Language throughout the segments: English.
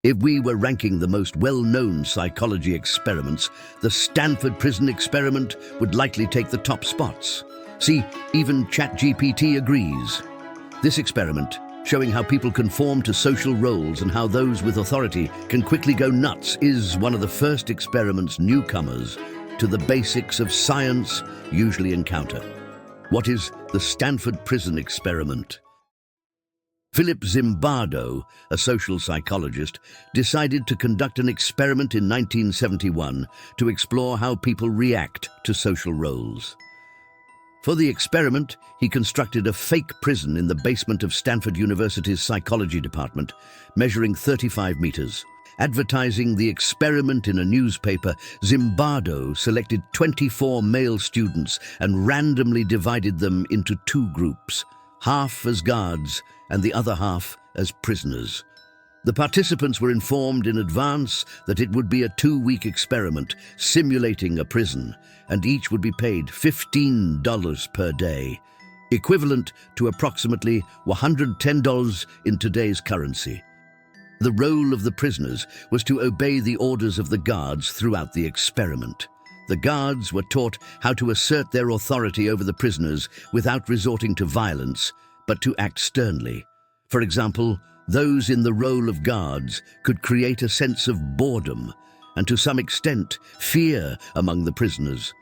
If we were ranking the most well-known psychology experiments, the Stanford Prison Experiment would likely take the top spots. See, even ChatGPT agrees. This experiment, showing how people conform to social roles and how those with authority can quickly go nuts, is one of the first experiments newcomers to the basics of science usually encounter. What is the Stanford Prison Experiment? Philip Zimbardo, a social psychologist, decided to conduct an experiment in 1971 to explore how people react to social roles. For the experiment, he constructed a fake prison in the basement of Stanford University's psychology department, measuring 35 meters. Advertising the experiment in a newspaper, Zimbardo selected 24 male students and randomly divided them into two groups, half as guards and the other half as prisoners. The participants were informed in advance that it would be a 2-week experiment simulating a prison, and each would be paid $15 per day, equivalent to approximately $110 in today's currency. The role of the prisoners was to obey the orders of the guards throughout the experiment. The guards were taught how to assert their authority over the prisoners without resorting to violence, but to act sternly. For example, those in the role of guards could create a sense of boredom and, to some extent, fear among the prisoners.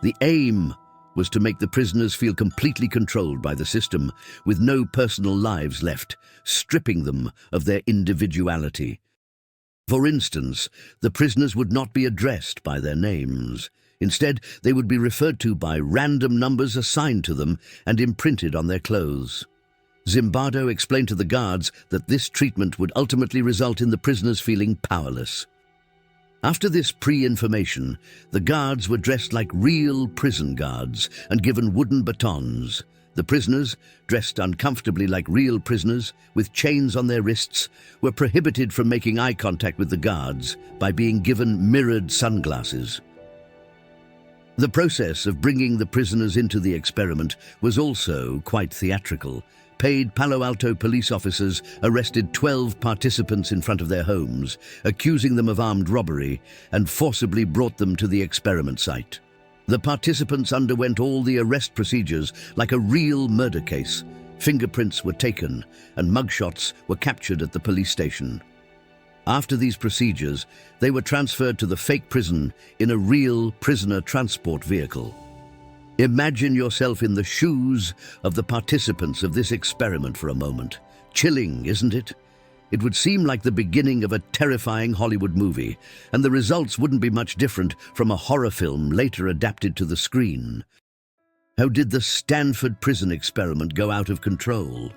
The aim was to make the prisoners feel completely controlled by the system, with no personal lives left, stripping them of their individuality. For instance, the prisoners would not be addressed by their names. Instead, they would be referred to by random numbers assigned to them and imprinted on their clothes. Zimbardo explained to the guards that this treatment would ultimately result in the prisoners feeling powerless. After this pre-information, the guards were dressed like real prison guards and given wooden batons. The prisoners, dressed uncomfortably like real prisoners, with chains on their wrists, were prohibited from making eye contact with the guards by being given mirrored sunglasses. The process of bringing the prisoners into the experiment was also quite theatrical. Paid Palo Alto police officers arrested 12 participants in front of their homes, accusing them of armed robbery, and forcibly brought them to the experiment site. The participants underwent all the arrest procedures like a real murder case. Fingerprints were taken, and mugshots were captured at the police station. After these procedures, they were transferred to the fake prison in a real prisoner transport vehicle. Imagine yourself in the shoes of the participants of this experiment for a moment. Chilling, isn't it? It would seem like the beginning of a terrifying Hollywood movie, and the results wouldn't be much different from a horror film later adapted to the screen. How did the Stanford Prison Experiment go out of control?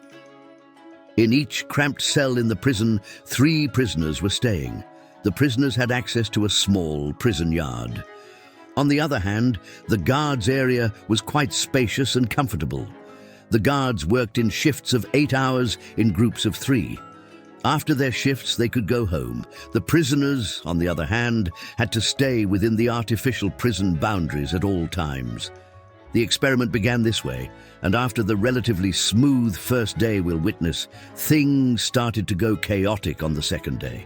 In each cramped cell in the prison, 3 prisoners were staying. The prisoners had access to a small prison yard. On the other hand, the guards' area was quite spacious and comfortable. The guards worked in shifts of 8 hours in groups of 3. After their shifts, they could go home. The prisoners, on the other hand, had to stay within the artificial prison boundaries at all times. The experiment began this way, and after the relatively smooth first day we'll witness, things started to go chaotic on the second day.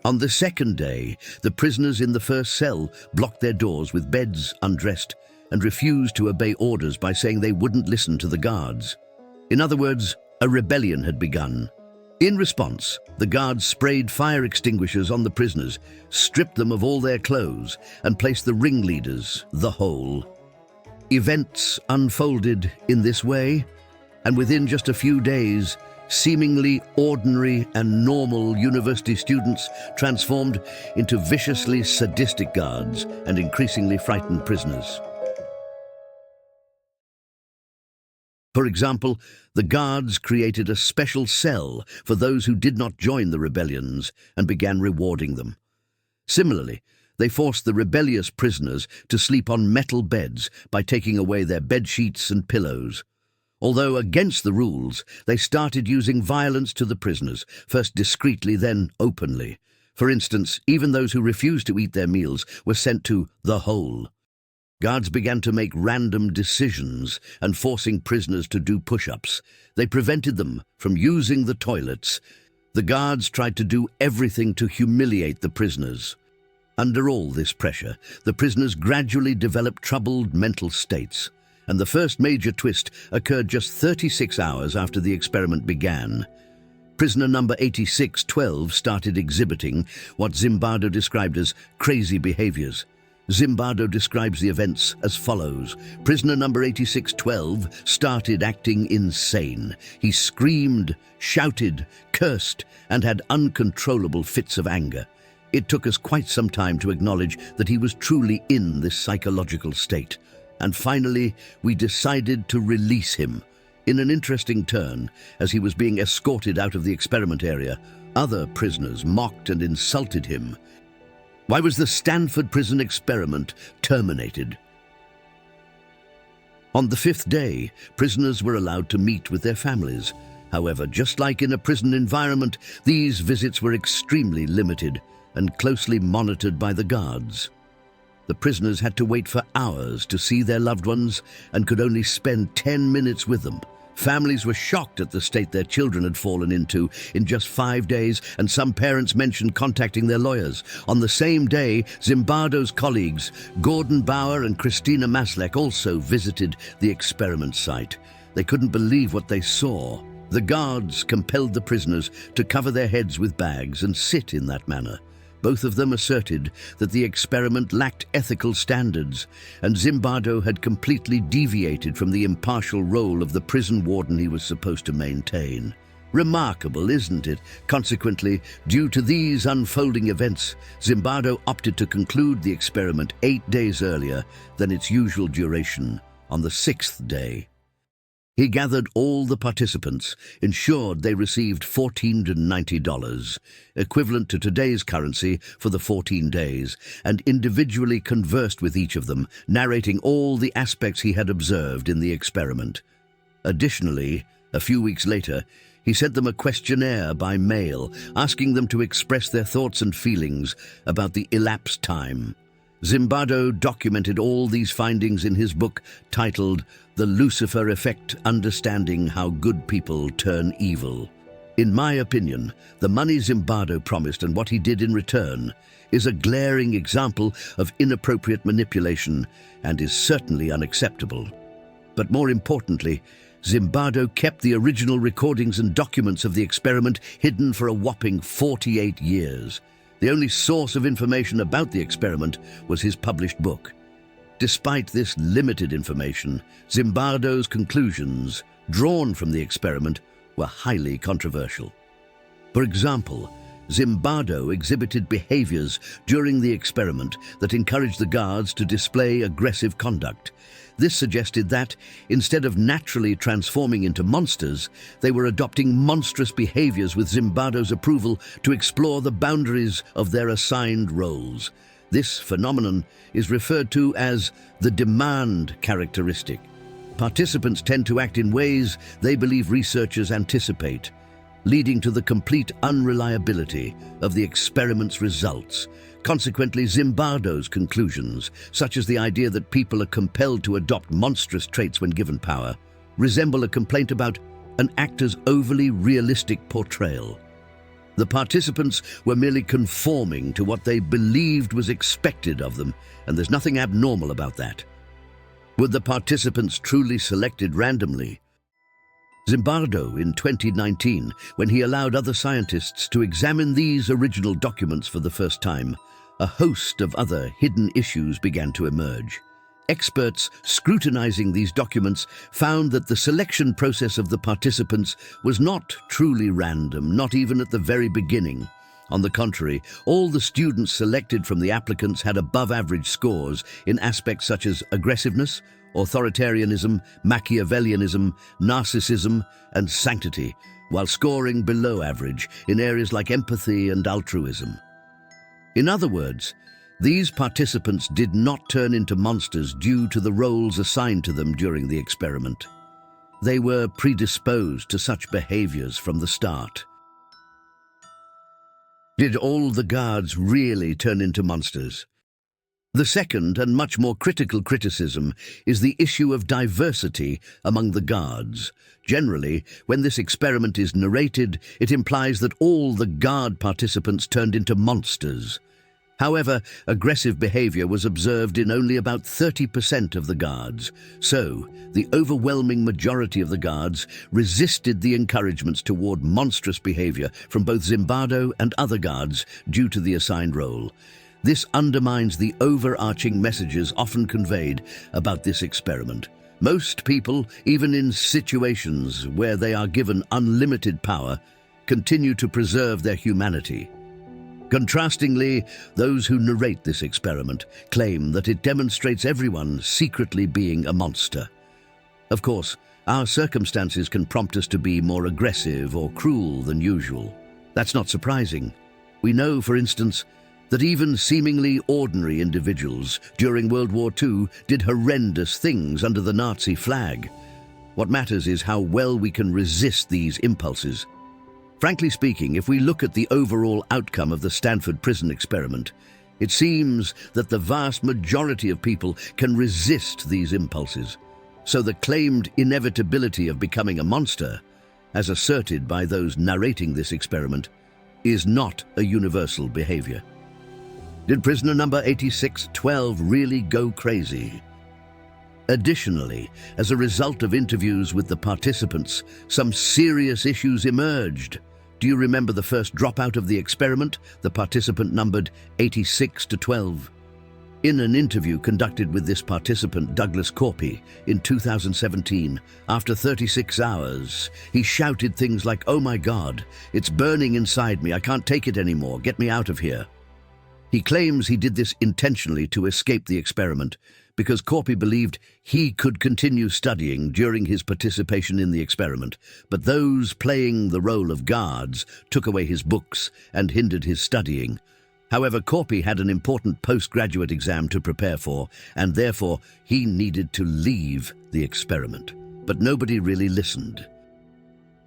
On the second day, the prisoners in the first cell blocked their doors with beds, undressed, and refused to obey orders by saying they wouldn't listen to the guards. In other words, a rebellion had begun. In response, the guards sprayed fire extinguishers on the prisoners, stripped them of all their clothes, and placed the ringleaders, the whole. Events unfolded in this way, and within just a few days, seemingly ordinary and normal university students transformed into viciously sadistic guards and increasingly frightened prisoners. For example, the guards created a special cell for those who did not join the rebellions and began rewarding them. Similarly, they forced the rebellious prisoners to sleep on metal beds by taking away their bed sheets and pillows. Although against the rules, they started using violence to the prisoners, first discreetly, then openly. For instance, even those who refused to eat their meals were sent to the hole. Guards began to make random decisions and forcing prisoners to do push-ups. They prevented them from using the toilets. The guards tried to do everything to humiliate the prisoners. Under all this pressure, the prisoners gradually developed troubled mental states, and the first major twist occurred just 36 hours after the experiment began. Prisoner number 8612 started exhibiting what Zimbardo described as crazy behaviors. Zimbardo describes the events as follows. Prisoner number 8612 started acting insane. He screamed, shouted, cursed, and had uncontrollable fits of anger. It took us quite some time to acknowledge that he was truly in this psychological state. And finally, we decided to release him. In an interesting turn, as he was being escorted out of the experiment area, other prisoners mocked and insulted him. Why was the Stanford Prison Experiment terminated? On the 5th day, prisoners were allowed to meet with their families. However, just like in a prison environment, these visits were extremely limited and closely monitored by the guards. The prisoners had to wait for hours to see their loved ones and could only spend 10 minutes with them. Families were shocked at the state their children had fallen into in just 5 days, and some parents mentioned contacting their lawyers. On the same day, Zimbardo's colleagues, Gordon Bauer and Christina Maslek, also visited the experiment site. They couldn't believe what they saw. The guards compelled the prisoners to cover their heads with bags and sit in that manner. Both of them asserted that the experiment lacked ethical standards, and Zimbardo had completely deviated from the impartial role of the prison warden he was supposed to maintain. Remarkable, isn't it? Consequently, due to these unfolding events, Zimbardo opted to conclude the experiment 8 days earlier than its usual duration, on the 6th day. He gathered all the participants, ensured they received $1,490, equivalent to today's currency for the 14 days, and individually conversed with each of them, narrating all the aspects he had observed in the experiment. Additionally, a few weeks later, he sent them a questionnaire by mail, asking them to express their thoughts and feelings about the elapsed time. Zimbardo documented all these findings in his book titled The Lucifer Effect: Understanding How Good People Turn Evil. In my opinion, the money Zimbardo promised and what he did in return is a glaring example of inappropriate manipulation and is certainly unacceptable. But more importantly, Zimbardo kept the original recordings and documents of the experiment hidden for a whopping 48 years. The only source of information about the experiment was his published book. Despite this limited information, Zimbardo's conclusions, drawn from the experiment, were highly controversial. For example, Zimbardo exhibited behaviors during the experiment that encouraged the guards to display aggressive conduct. This suggested that, instead of naturally transforming into monsters, they were adopting monstrous behaviors with Zimbardo's approval to explore the boundaries of their assigned roles. This phenomenon is referred to as the demand characteristic. Participants tend to act in ways they believe researchers anticipate, leading to the complete unreliability of the experiment's results. Consequently, Zimbardo's conclusions, such as the idea that people are compelled to adopt monstrous traits when given power, resemble a complaint about an actor's overly realistic portrayal. The participants were merely conforming to what they believed was expected of them, and there's nothing abnormal about that. Were the participants truly selected randomly? Zimbardo, in 2019, when he allowed other scientists to examine these original documents for the first time, a host of other hidden issues began to emerge. Experts scrutinizing these documents found that the selection process of the participants was not truly random, not even at the very beginning. On the contrary, all the students selected from the applicants had above-average scores in aspects such as aggressiveness, authoritarianism, Machiavellianism, narcissism, and sanctity, while scoring below average in areas like empathy and altruism. In other words, these participants did not turn into monsters due to the roles assigned to them during the experiment. They were predisposed to such behaviors from the start. Did all the guards really turn into monsters? The second and much more critical criticism is the issue of diversity among the guards. Generally, when this experiment is narrated, it implies that all the guard participants turned into monsters. However, aggressive behavior was observed in only about 30% of the guards. So, the overwhelming majority of the guards resisted the encouragements toward monstrous behavior from both Zimbardo and other guards due to the assigned role. This undermines the overarching messages often conveyed about this experiment. Most people, even in situations where they are given unlimited power, continue to preserve their humanity. Contrastingly, those who narrate this experiment claim that it demonstrates everyone secretly being a monster. Of course, our circumstances can prompt us to be more aggressive or cruel than usual. That's not surprising. We know, for instance, that even seemingly ordinary individuals during World War II did horrendous things under the Nazi flag. What matters is how well we can resist these impulses. Frankly speaking, if we look at the overall outcome of the Stanford Prison Experiment, it seems that the vast majority of people can resist these impulses. So the claimed inevitability of becoming a monster, as asserted by those narrating this experiment, is not a universal behavior. Did prisoner number 8612 really go crazy? Additionally, as a result of interviews with the participants, some serious issues emerged. Do you remember the first dropout of the experiment, the participant numbered 8612? In an interview conducted with this participant, Douglas Corpy, in 2017, after 36 hours, he shouted things like, "Oh my God, it's burning inside me, I can't take it anymore, get me out of here." He claims he did this intentionally to escape the experiment because Corpy believed he could continue studying during his participation in the experiment, but those playing the role of guards took away his books and hindered his studying. However, Corpy had an important postgraduate exam to prepare for, and therefore he needed to leave the experiment. But nobody really listened.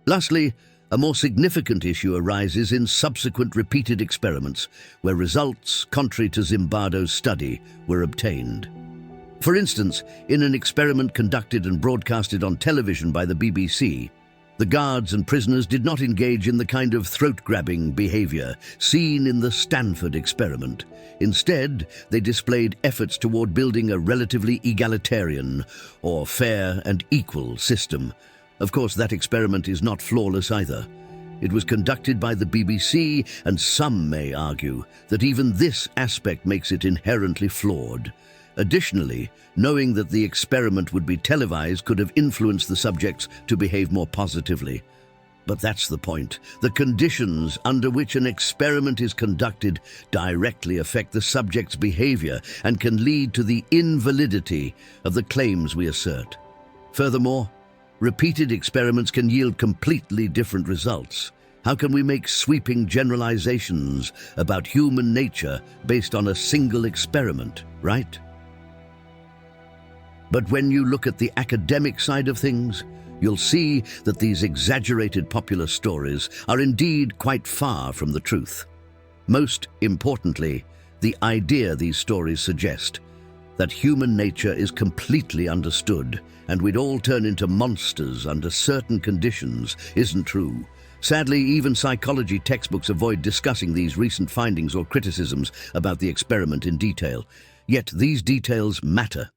Lastly, a more significant issue arises in subsequent repeated experiments where results contrary to Zimbardo's study were obtained. For instance, in an experiment conducted and broadcasted on television by the BBC, the guards and prisoners did not engage in the kind of throat-grabbing behavior seen in the Stanford experiment. Instead, they displayed efforts toward building a relatively egalitarian or fair and equal system. Of course, that experiment is not flawless either. It was conducted by the BBC, and some may argue that even this aspect makes it inherently flawed. Additionally, knowing that the experiment would be televised could have influenced the subjects to behave more positively. But that's the point. The conditions under which an experiment is conducted directly affect the subject's behavior and can lead to the invalidity of the claims we assert. Furthermore, repeated experiments can yield completely different results. How can we make sweeping generalizations about human nature based on a single experiment, right? But when you look at the academic side of things, you'll see that these exaggerated popular stories are indeed quite far from the truth. Most importantly, the idea these stories suggest, that human nature is completely understood and we'd all turn into monsters under certain conditions, isn't true. Sadly, even psychology textbooks avoid discussing these recent findings or criticisms about the experiment in detail. Yet these details matter.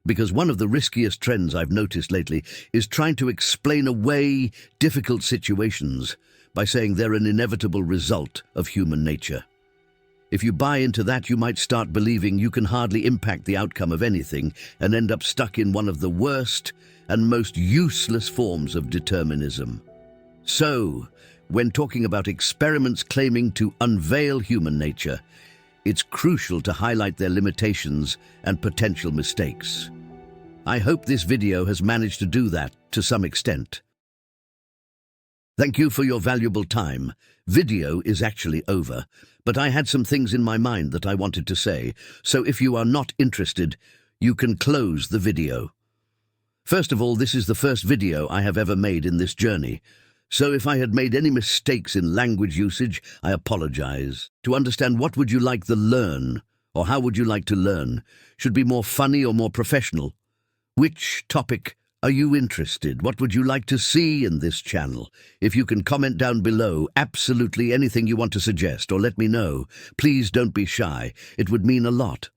Because one of the riskiest trends I've noticed lately is trying to explain away difficult situations by saying they're an inevitable result of human nature. If you buy into that, you might start believing you can hardly impact the outcome of anything and end up stuck in one of the worst and most useless forms of determinism. So, when talking about experiments claiming to unveil human nature, it's crucial to highlight their limitations and potential mistakes. I hope this video has managed to do that to some extent. Thank you for your valuable time. Video is actually over, but I had some things in my mind that I wanted to say, so if you are not interested, you can close the video. First of all, this is the first video I have ever made in this journey, so if I had made any mistakes in language usage, I apologize. To understand what would you like to learn, Or how would you like to learn? Should be more funny or more professional? Which topic are you interested? What would you like to see in this channel? If you can comment down below absolutely anything you want to suggest or let me know, please don't be shy. It would mean a lot.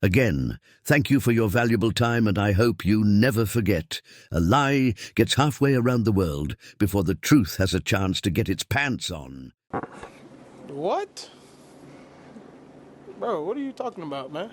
Again, thank you for your valuable time, and I hope you never forget, a lie gets halfway around the world before the truth has a chance to get its pants on. What? Bro, what are you talking about, man?